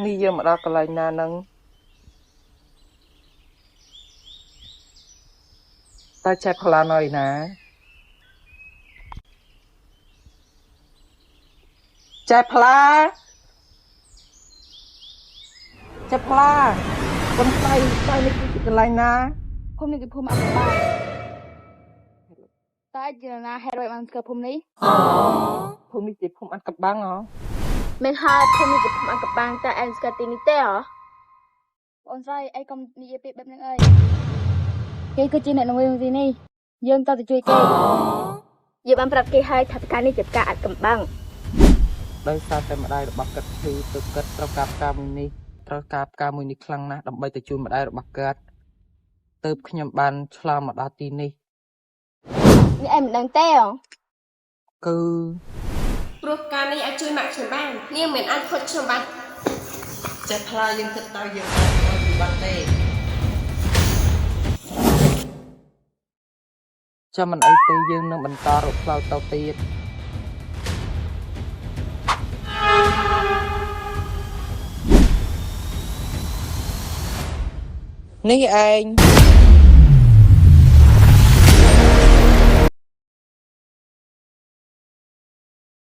នេះយើងមកដល់កន្លែងណានឹងតើចែកផ្លានៅឯណាចែកផ្លាកូនស្រីនេះគឺជាកន្លែងណា ភូមិនេះគឺភូមិអកបាតើជាណាហេតុអ្វីបានស្គាល់ភូមិនេះ ភូមិនេះជាភូមិអាត់កបាំងហ៎ មិនហើយភូមិនេះជាភូមិអកបាំងតើអែនស្គាល់ទីនេះទេហ៎បងស្រីអីកុំនិយាយពាក្យបែបហ្នឹងអើយគេគឺជាអ្នកនៅទីនេះយើងតើទៅជួយគេយើងបានប្រាប់គេហើយថាការនេះជាការអាត់កំបាំង ដោយសារតែម្ដាយរបស់គាត់គឺទៅគាត់ត្រូវការផ្កាមួយនេះខ្លាំងណាស់ដើម្បីទៅជួយម្ដាយរបស់គាត់ទើបខ្ញុំបានឆ្លងមកដល់ទីនេះ នេះឯងមិនដឹងទេហ៎ គឺ ព្រោះការនេះអាចជួយម៉ាក់ខ្ញុំបាននាងមិនអាចខុសខ្ញុំបាន ចេះផ្លាយើងគិតទៅយើងអត់ពីបាត់ទេចាំមិនអីទេយើងនឹងបន្តរកផ្លូវទៅទៀតនេះឯង